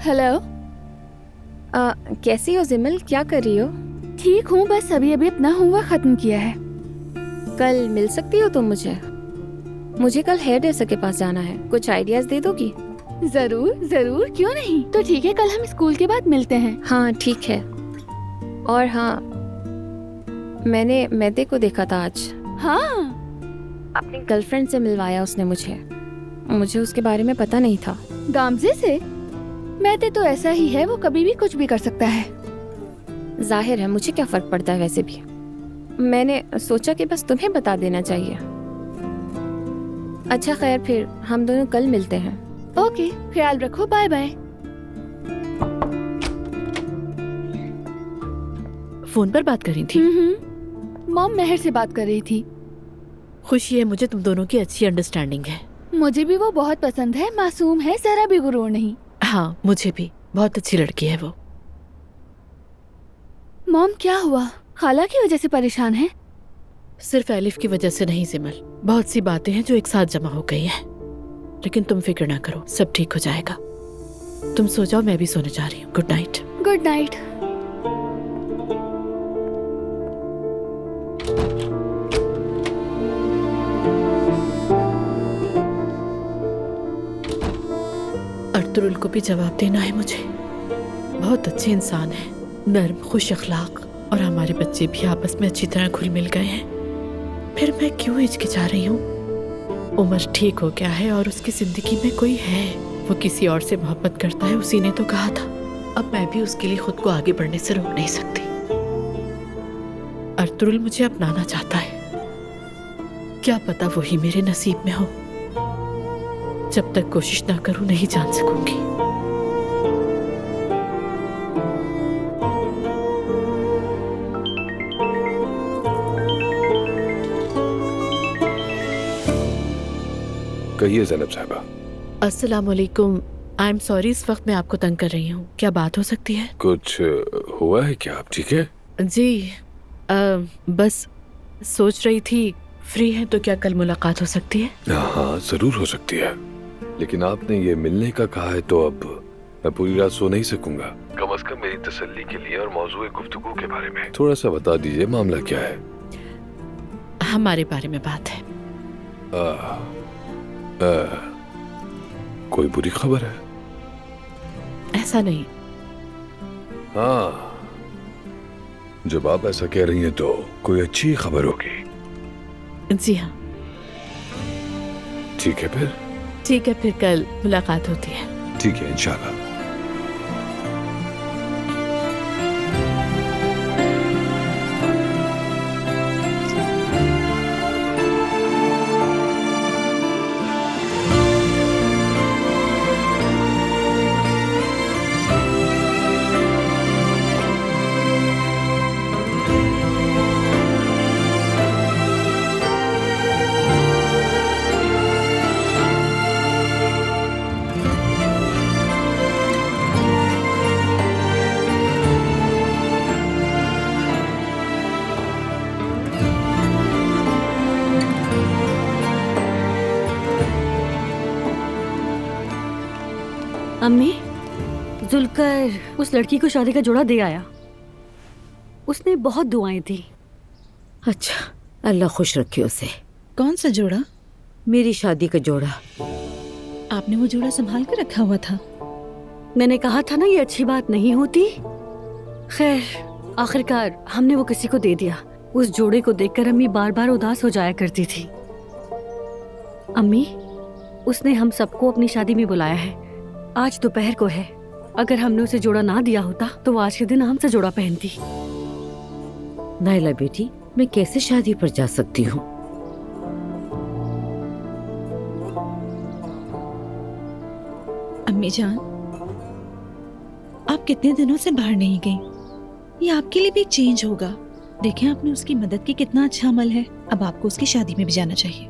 Hello. कैसी हो जिमल, क्या कर रही हो? ठीक हूँ, बस अभी अभी अपना होमवर्क खत्म किया है। कल मिल सकती हो तुम मुझे? मुझे कल हेयर ड्रेसर के पास जाना है, कुछ आइडियाज दे दोगी? जरूर जरूर, क्यों नहीं। तो ठीक है, कल हम स्कूल के बाद मिलते हैं। हाँ ठीक है। और हाँ, मैंने मैदे को देखा था आज। हाँ, अपनी गर्लफ्रेंड से मिलवाया उसने मुझे उसके बारे में पता नहीं था। गामजे से? मैदे तो ऐसा ही है, वो कभी भी कुछ भी कर सकता है। जाहिर है, मुझे क्या फर्क पड़ता है वैसे भी। मैंने सोचा कि बस तुम्हें बता देना चाहिए। अच्छा खैर, फिर हम दोनों कल मिलते हैं। ओके, ख्याल रखो, बाय बाय। फोन पर बात कर रही थी? मॉम मेहर से बात कर रही थी। खुशी है मुझे, तुम दोनों की अच्छी अंडरस्टैंडिंग है। मुझे भी वो बहुत पसंद है, मासूम है, जरा भी गुरूर नहीं। हाँ मुझे भी, बहुत अच्छी लड़की है वो। मॉम क्या हुआ? खाला की वजह से परेशान है? सिर्फ एलिफ की वजह से नहीं सिमल, बहुत सी बातें हैं जो एक साथ जमा हो गई हैं। लेकिन तुम फिक्र ना करो, सब ठीक हो जाएगा। तुम सो जाओ, मैं भी सोने जा रही हूँ। Good night. Good night. Ertugrul को भी जवाब देना है मुझे। बहुत अच्छे इंसान है, नर्म, खुश अखलाक, और हमारे बच्चे भी आपस में अच्छी तरह घुल मिल गए हैं। फिर मैं क्यों हिचकिचा रही हूँ? उमर ठीक हो गया है और उसकी जिंदगी में कोई है। वो किसी और से मोहब्बत करता है, उसी ने तो कहा था। अब मैं भी उसके लिए खुद को आगे बढ़ने से रोक नहीं सकती। अर्तुरुल मुझे अपनाना चाहता है, क्या पता वही मेरे नसीब में हो। जब तक कोशिश ना करूं नहीं जान सकूंगी। कहिए ज़ैनब साहिबा। अस्सलाम वालेकुम। आई एम सॉरी, इस वक्त मैं आपको तंग कर रही हूँ, क्या बात हो सकती है? कुछ हुआ है क्या? आप ठीक है? जी बस सोच रही थी, फ्री है तो क्या कल मुलाकात हो सकती है? हाँ जरूर हो सकती है, लेकिन आपने ये मिलने का कहा है तो अब मैं पूरी रात सो नहीं सकूंगा। कम से कम मेरी तसल्ली के लिए और मौजूए गुफ्तगू के बारे में थोड़ा सा बता दीजिए, मामला क्या है? हमारे बारे में बात है। कोई बुरी खबर है? ऐसा नहीं। हाँ, जब आप ऐसा कह रही हैं तो कोई अच्छी खबर होगी। जी हाँ। ठीक है फिर। ठीक है, फिर कल मुलाकात होती है। ठीक है, इंशाल्लाह। अम्मी, जुलकर उस लड़की को शादी का जोड़ा दे आया। उसने बहुत दुआएं दी। अच्छा, अल्लाह खुश रखे उसे। कौन सा जोड़ा? मेरी शादी का जोड़ा। आपने वो जोड़ा संभाल कर रखा हुआ था? मैंने कहा था ना ये अच्छी बात नहीं होती। खैर, आखिरकार हमने वो किसी को दे दिया। उस जोड़े को देखकर अम्मी बार बार उदास हो जाया करती थी। अम्मी, उसने हम सबको अपनी शादी में बुलाया है। आज दोपहर को है। अगर हमने उसे जोड़ा ना दिया होता तो वो आज के दिन हमसे जोड़ा पहनती। नाइला बेटी, मैं कैसे शादी पर जा सकती हूँ? अम्मी जान, आप कितने दिनों से बाहर नहीं गई। ये आपके लिए भी एक चेंज होगा। देखें आपने उसकी मदद की, कितना अच्छा अमल है। अब आपको उसकी शादी में भी जाना चाहिए।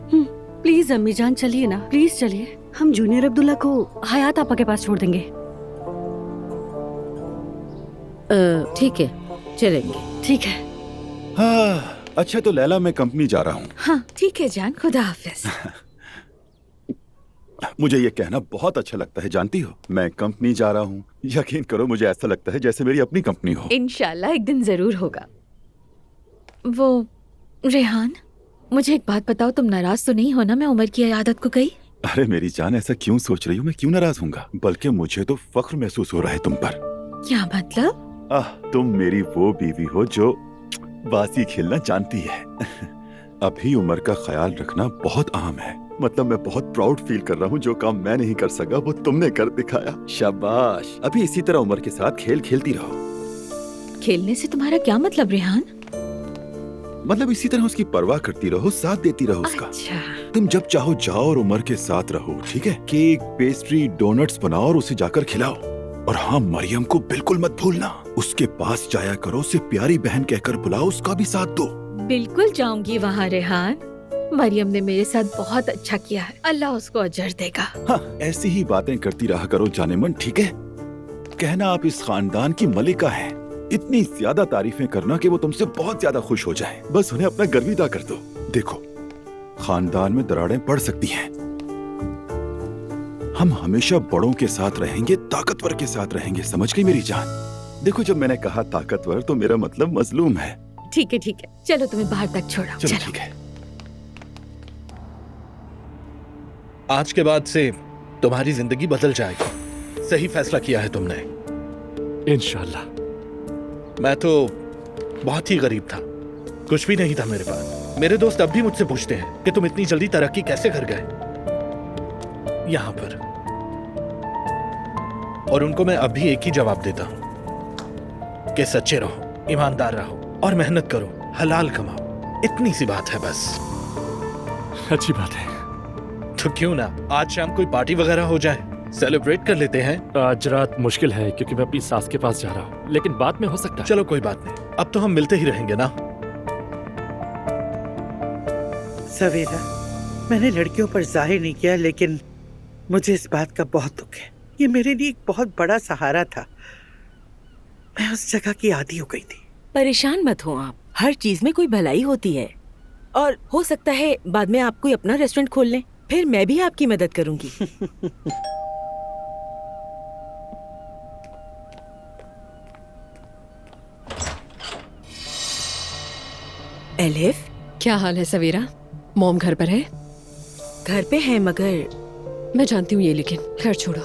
प्लीज अम्मी जान, चलिए ना, प्लीज चलिए। हम जूनियर अब्दुल्ला को हयात आपा के पास छोड़ देंगे। ठीक है, चलेंगे। ठीक है। हाँ, अच्छा तो लैला, मैं कंपनी जा रहा हूँ। हाँ ठीक है जान, खुदा हाफिज। मुझे ये कहना बहुत अच्छा लगता है, जानती हो मैं कंपनी जा रहा हूँ। यकीन करो मुझे ऐसा लगता है जैसे मेरी अपनी कंपनी हो। इंशाल्लाह एक दिन जरूर होगा। वो रेहान, मुझे एक बात बताओ, तुम नाराज तो नहीं हो ना मैं उमर की आदत को गई? अरे मेरी जान, ऐसा क्यों सोच रही हो? मैं क्यों नाराज हूँगा, बल्कि मुझे तो फख्र महसूस हो रहा है तुम पर। क्या मतलब? तुम मेरी वो बीवी हो जो बाजी खेलना जानती है। अभी उमर का ख्याल रखना बहुत अहम है। मतलब मैं बहुत प्राउड फील कर रहा हूँ, जो काम मैं नहीं कर सका वो तुमने कर दिखाया। शाबाश। अभी इसी तरह उमर के साथ खेल खेलती रहो। खेलने से तुम्हारा क्या मतलब रेहान? मतलब इसी तरह उसकी परवाह करती रहो, साथ देती रहो उसका। अच्छा। तुम जब चाहो जाओ और उमर के साथ रहो, ठीक है? केक, पेस्ट्री, डोनट्स बनाओ और उसे जाकर खिलाओ। और हाँ, मरियम को बिल्कुल मत भूलना। उसके पास जाया करो, उसे प्यारी बहन कहकर बुलाओ, उसका भी साथ दो। बिल्कुल जाऊंगी वहाँ रेहान। मरियम ने मेरे साथ बहुत अच्छा किया है, अल्लाह उसको अजर देगा। हाँ, ऐसी ही बातें करती रहा करो जानेमन, ठीक है? कहना आप इस खानदान की मलिका हैं। इतनी ज्यादा तारीफें करना कि वो तुमसे बहुत ज्यादा खुश हो जाएं। बस उन्हें अपना गर्विदा कर दो। देखो, खानदान में दरारें पड़ सकती हैं। हम हमेशा बड़ों के साथ रहेंगे, ताकतवर के साथ रहेंगे, समझ गई मेरी जान? देखो, जब मैंने कहा ताकतवर तो मेरा मतलब मजलूम है। ठीक है ठीक है, चलो तुम्हें बाहर तक छोड़ा। चलो ठीक है। आज के बाद से तुम्हारी जिंदगी बदल जाएगी। सही फैसला किया है तुमने। इंशाल्लाह। मैं तो बहुत ही गरीब था, कुछ भी नहीं था मेरे पास। मेरे दोस्त अब भी मुझसे पूछते हैं कि तुम इतनी जल्दी तरक्की कैसे कर गए यहाँ पर। और उनको मैं अभी एक ही जवाब देता हूँ कि सच्चे रहो, ईमानदार रहो और मेहनत करो, हलाल कमाओ। इतनी सी बात है बस। अच्छी बात है। तो क्यों ना आज शाम कोई पार्टी वगैरह हो जाए, सेलिब्रेट कर लेते हैं। आज रात मुश्किल है क्योंकि मैं अपनी सास के पास जा रहा हूँ, लेकिन बाद में हो सकता है। चलो कोई बात नहीं, अब तो हम मिलते ही रहेंगे ना। सवेरा, मैंने लड़कियों पर जाहिर नहीं किया, लेकिन मुझे इस बात का बहुत दुख है। ये मेरे लिए एक बहुत बड़ा सहारा था। मैं उस जगह की आदी हो गई थी। परेशान मत हो आप, हर चीज में कोई भलाई होती है। और हो सकता है बाद में आप कोई अपना रेस्टोरेंट खोल लें, फिर मैं भी आपकी मदद करूंगी। एलिफ, क्या हाल है सवेरा? मॉम घर पर है? घर पे है, मगर मैं जानती हूँ ये, लेकिन खैर छोड़ो।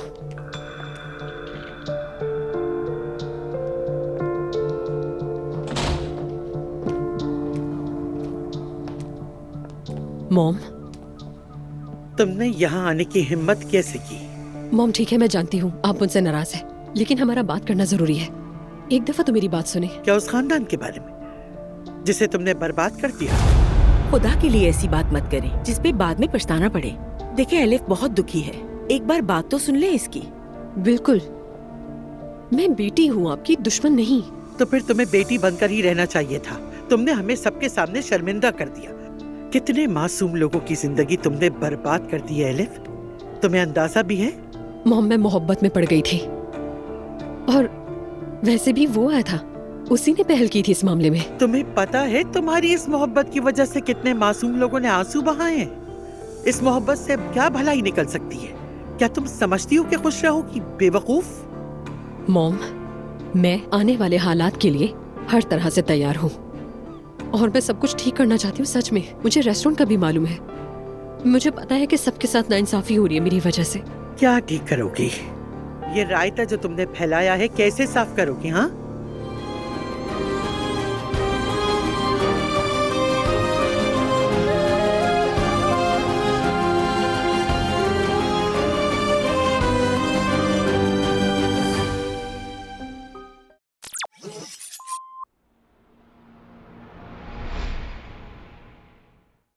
मॉम, तुमने यहाँ आने की हिम्मत कैसे की? मॉम ठीक है, मैं जानती हूँ आप मुझसे नाराज हैं, लेकिन हमारा बात करना जरूरी है। एक दफा तो मेरी बात सुने। क्या उस खानदान के बारे में जिसे तुमने बर्बाद कर दिया? खुदा के लिए ऐसी बात मत करें जिसपे बाद में पछताना पड़े। देखिए एलिफ बहुत दुखी है, एक बार बात तो सुन ले इसकी। बिल्कुल, मैं बेटी हूँ, आपकी दुश्मन नहीं। तो फिर तुम्हें बेटी बनकर ही रहना चाहिए था। तुमने हमें सबके सामने शर्मिंदा कर दिया। कितने मासूम लोगों की जिंदगी तुमने बर्बाद कर दी है एलिफ, तुम्हें अंदाजा भी है? मॉम, मैं मोहब्बत में पड़ गई थी, और वैसे भी वो आया था, उसी ने पहल की थी इस मामले में। तुम्हें पता है तुम्हारी इस मोहब्बत की वजह से कितने मासूम लोगों ने आंसू बहाए हैं? इस मोहब्बत से अब क्या भलाई निकल सकती है? क्या तुम समझती हो कि खुश रहोगी, बेवकूफ? मॉम, मैं आने वाले हालात के लिए हर तरह से तैयार हूँ, और मैं सब कुछ ठीक करना चाहती हूँ। सच में मुझे रेस्टोरेंट का भी मालूम है। मुझे पता है कि सबके साथ नाइंसाफी हो रही है मेरी वजह से। क्या ठीक करोगी? ये रायता जो तुमने फैलाया है कैसे साफ करोगी? हाँ,